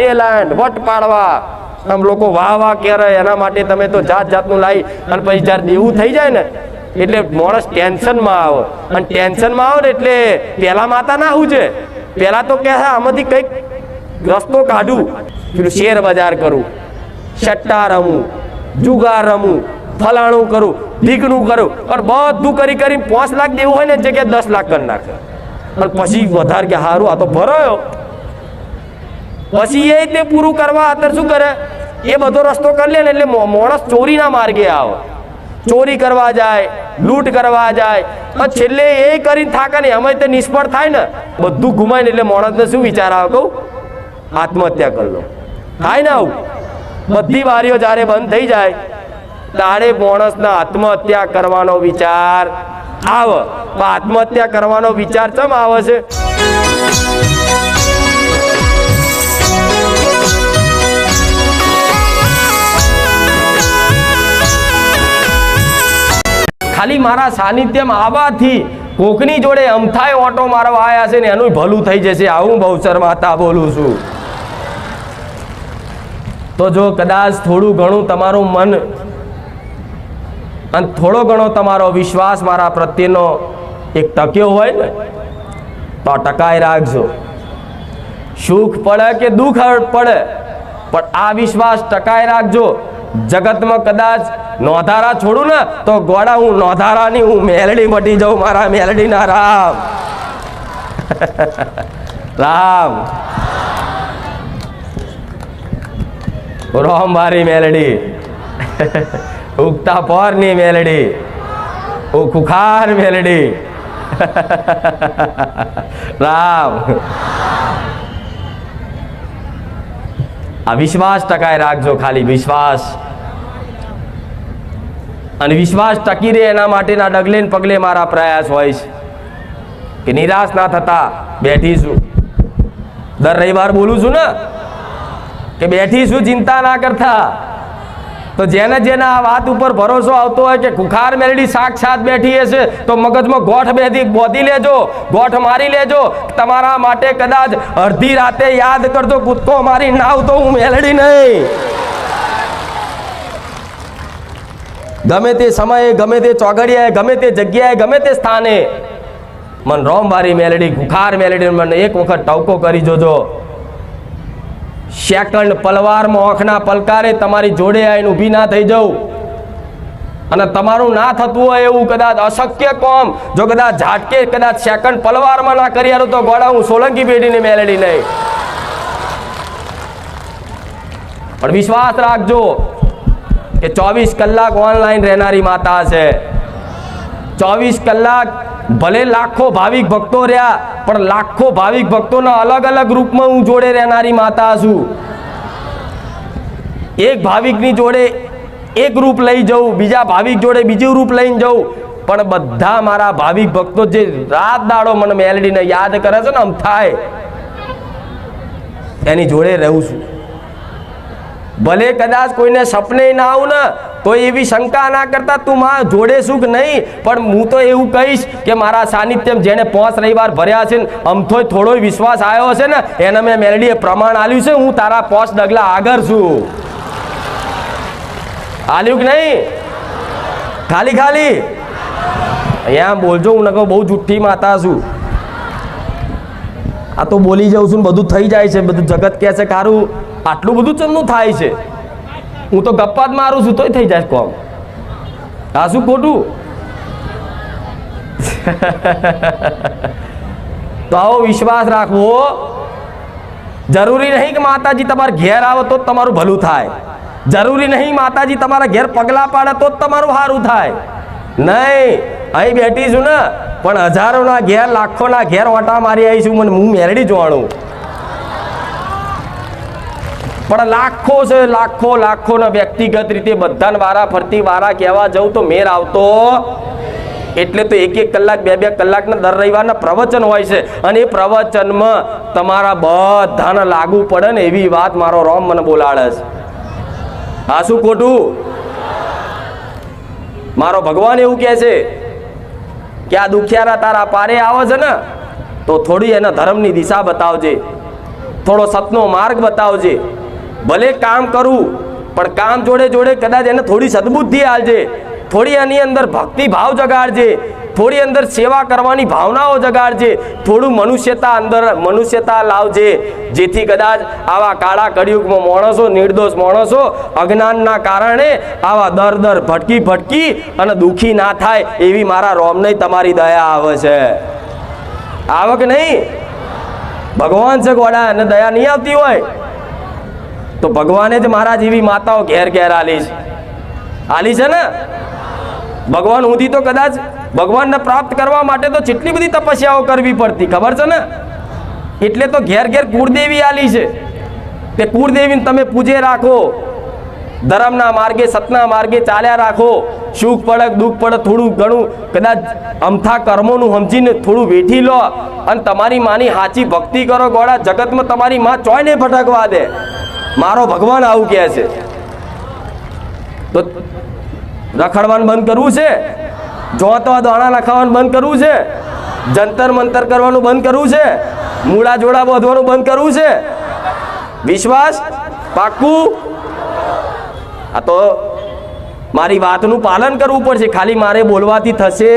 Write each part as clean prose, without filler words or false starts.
Talent વટ પાડવા આમ લોકો વાહ વાહ કરે એના માટે તમે તો જાત જાતનું લાવી અને પછી જ્યારે દેવું થઈ જાય ને એટલે માણસ ટેન્શનમાં આવે અને ટેન્શનમાં આવે ને એટલે પહેલા માતા ના શું છે પહેલા તો કહે આમાંથી કંઈક રસ્તો કાઢું પેલું શેર બજાર કરું સટ્ટા રમું જુગાર રમું ફલાણું કરું ઢીકણું કરું પણ બધું કરી કરીને 5 લાખ દેવું હોય ને જગ્યાએ 10 લાખ કરી નાખે અને પછી વધારે કે સારું આ તો ભરાયો પછી એ તે પૂરું કરવા અત્યારે શું કરે એ બધો રસ્તો કરી લે ને એટલે માણસ ચોરીના માર્ગે આવે ચોરી કરવા જાય લૂંટ કરવા જાય અને છેલ્લે એ કરીને થાકે ને અમે તે નિષ્ફળ થાય ને બધું ગુમાય ને એટલે માણસને શું વિચાર આવે કહું આત્મહત્યા કરી લો થાય ને આવું બધી બારીઓ જ્યારે બંધ થઈ જાય ત્યારે માણસના આત્મહત્યા કરવાનો વિચાર આવે આત્મહત્યા કરવાનો વિચાર કેમ આવે છે ખાલી મારા સાનિધ્યમાં આવવાથી કોકની જોડે અમથાય ઓટો મારવા આવ્યા છે ને એનું ભલું થઈ જશે આવું બહુચર માતા બોલું છું તો જો કદાચ થોડું ઘણું તમારું મન અને થોડો ઘણો તમારો વિશ્વાસ મારા પ્રત્યેનો એક ટક્યો હોય ને તો ટકાઈ રાખજો સુખ પડે કે દુઃખ પડે પણ આ વિશ્વાસ ટકાઈ રાખજો જગતમાં કદાચ નોધારા છોડું ને તો ગોડા હું નોધારાની હું મેલડી મટી જાઉં મારા મેલડીના રામ રામ રોમ મારી મેલડી ઉગતા પોરની મેલડી ખુખાર મેલડી રામ આ વિશ્વાસ ટકાઈ રાખજો ખાલી વિશ્વાસ અને વિશ્વાસ ટકી રહે એના માટેના ડગલે ને પગલે મારા પ્રયાસ હોય છે કે નિરાશ ના થતા બેઠીશું દર રવિવાર બોલું છું ને કે બેઠીશું ચિંતા ના કરતા તો જેને જેને આ વાત ઉપર ભરોસો આવતો હોય કે ખુખાર મેલડી સાક્ષાત બેઠી હશે તો મગજમાં ગોઠ બોધી લેજો ગોઠ મારી લેજો તમારા માટે કદાચ અડધી રાતે યાદ કરજો કૂદકો મારી નાવ તો હું મેલડી નહીં ગમે તે સમયે ગમે તે ચોગડિયાએ ગમે તે જગ્યાએ ગમે તે સ્થાને મન રોમવારી મેલડી ખુખાર મેલડી મને એક વખત ટવકો કરી જોજો સેકન્ડ પલવારમાં આંખના પલકારે તમારી જોડે આવીને ઊભી ના થઈ જવું અને તમારું ના થતું હોય એવું કદાચ અશક્ય કોમ જો કદાચ ઝાટકે કદાચ સેકન્ડ પલવારમાં ના કરી આલું તો ગોળા હું સોલંકી પેઢીની મેલડી નહીં પણ વિશ્વાસ રાખજો કે 24 કલાક ઓનલાઈન રહેનારી માતા છે 24 કલાક ભલે લાખો ભાવિક ભક્તો રહ્યા પણ લાખો ભાવિક ભક્તોના અલગ અલગ રૂપમાં હું જોડે રહેનારી માતા છું એક ભાવિકની જોડે એક રૂપ લઈ જવું બીજા ભાવિક જોડે બીજું રૂપ લઈને જવું પણ બધા મારા ભાવિક ભક્તો જે રાત દાડો મને મેલડીને યાદ કરે છે ને આમ થાય એની જોડે રહું છું ભલે કદાચ કોઈને સપને ના આવું ને તો એવી શંકા ના કરતા તું મારા જોડે સુખ નહીં પણ હું તો એવું કહીશ કે મારા સાનિધ્યમ જેને 5 રવિવાર ભર્યા છે અમથોય થોડો વિશ્વાસ આવ્યો છે ને એને મેં મેલડીએ પ્રમાણ આલ્યું છે હું તારા 5 ડગલા આગળ છું આલ્યું કે નહીં ખાલી ખાલી અહીંયા બોલજો હું નકો બહુ જુઠ્ઠી માતા છું આ તો બોલી જાઉં છું બધું થઈ જાય છે બધું જગત કહે છે કારું આટલું બધું ચમનું થાય છે હું તો ગપ્પા જ મારું છું તોય થઈ જાય કોમ આ શું ખોટું તો આવો વિશ્વાસ રાખવો જરૂરી નહીં કે માતાજી તમારા ઘેર આવે તો જ તમારું ભલું થાય જરૂરી નહીં માતાજી તમારા ઘેર પગલા પાડે તો જ તમારું સારું થાય નહીં અહીં બેઠી છું ને પણ હજારોના ઘેર લાખોના ઘેર ઓટા મારી આવી છું મને હું મેરડી જોવાનું પણ લાખો છે લાખોના વ્યક્તિગત રીતે બધાને વારા ફરતી વારા કહેવા જવું તો મેર આવતો એટલે તો 1 કલાક 2 કલાકના દર રવિવારના પ્રવચન હોય છે અને એ પ્રવચનમાં તમારા બધાને લાગુ પડે ને એવી વાત મારો રોમ મને બોલાડે છે આ શું ખોટું મારો ભગવાન એવું કહે છે કે આ દુખિયારા તારા પારે આવે છે ને તો થોડી એના ધર્મની દિશા બતાવજે થોડો સતનો માર્ગ બતાવજે. ભલે કામ કરું પણ કામ જોડે જોડે કદાચ એને થોડી સદબુદ્ધિ આલજે, થોડી એની અંદર ભક્તિ ભાવ જગાડજે, થોડી અંદર સેવા કરવાની ભાવનાઓ જગાડજે, થોડું મનુષ્યતા લાવજે, જેથી કદાચ આવા કાળા કળિયુગમાં માણસો, નિર્દોષ માણસો અજ્ઞાનના કારણે આવા દર ભટકી અને દુઃખી ના થાય એવી મારા રોમને તમારી દયા આવે છે. આવે કે નહીં? ભગવાન છે ગોડા, અને દયા નહીં આવતી હોય તો ભગવાને જ મારા જેવી માતાઓ ઘેર આલી છે ને. ભગવાન સુધી તો કદાચ ભગવાનને પ્રાપ્ત કરવા માટે તો કેટલી બધી તપસ્યાઓ કરવી પડતી, ખબર છે ને. એટલે તો ઘેર કુળદેવી આલી છે. તે કુળદેવીને તમે પૂજે રાખો, ધર્મના માર્ગે, સતના માર્ગે ચાલ્યા રાખો. સુખ પડે દુઃખ પડે થોડું ઘણું કદાચ અમથા કર્મોનું સમજીને થોડું વેઠી લો અને તમારી માની સાચી ભક્તિ કરો. ગોળા જગતમાં તમારી માં ચોય નહીં ભટકવા દે. મારો ભગવાન આવું કહે છે. તો રખડવાનું બંધ કરવું છે, જોતો દોણા લખાવાનું બંધ કરવું છે, જંતર મંતર કરવાનું બંધ કરવું છે, મૂળા જોડા બાંધવાનું બંધ કરવું છે. વિશ્વાસ પાક્કું? આ તો મારી વાતનું પાલન કરવું પડશે. ખાલી મારે બોલવાથી થશે?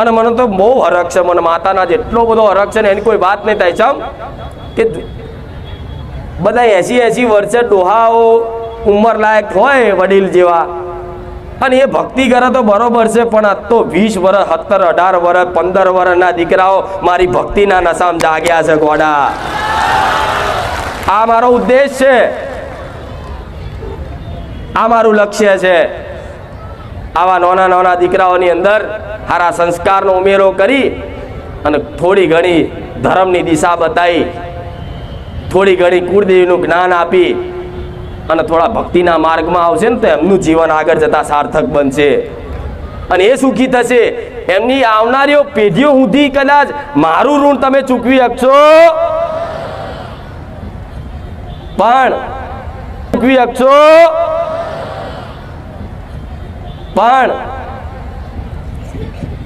અને મને તો બહુ હરખ છે, મને માતાના જેટલો બધો હરખ છે ને એની કોઈ વાત નહીં થાય. ચમ કે બધા 80 વર્ષે ડોહાઓ ઉંમર લાયક હોય વડીલ જેવા, અને એ ભક્તિ કરે તો બરોબર છે, પણ આ તો 20 વર્ષ 17 18 વર્ષ 15 વર્ષના દીકરાઓ મારી ભક્તિના નશામાં જાગ્યા છે. ગોડા આ મારો ઉદ્દેશ છે, આ મારું લક્ષ્ય છે. આવા નાના દીકરાઓની અંદર સારા સંસ્કારનો ઉમેરો કરી અને થોડી ઘણી ધર્મની દિશા બતાવી, થોડી ઘણી કુળદેવીનું જ્ઞાન આપી અને થોડા ભક્તિના માર્ગમાં આવશે ને તો એમનું જીવન આગળ જતા સાર્થક બનશે અને એ સુખી થશે. એમની આવનારીઓ પેઢીઓ સુધી કદાચ મારું ઋણ તમે ચૂકવી શકશો, પણ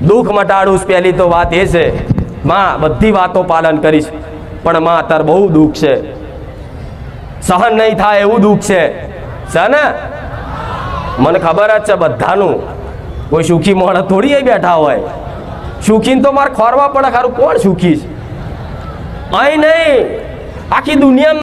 દુઃખ મટાડું. પહેલી તો વાત એ છે, માં બધી વાતો પાલન કરીશ, પણ માં અત્યારે બહુ દુઃખ છે, સહન નહીં થાય એવું દુઃખ છે ને. મને ખબર જ છે બધાનું. કોઈ સુખી માણસ થોડી અહીં બેઠા હોય. સુખીને તો મારે ખોરવા પડે. ખારું કોણ સુખી છે? અહીં નહીં, આખી દુનિયા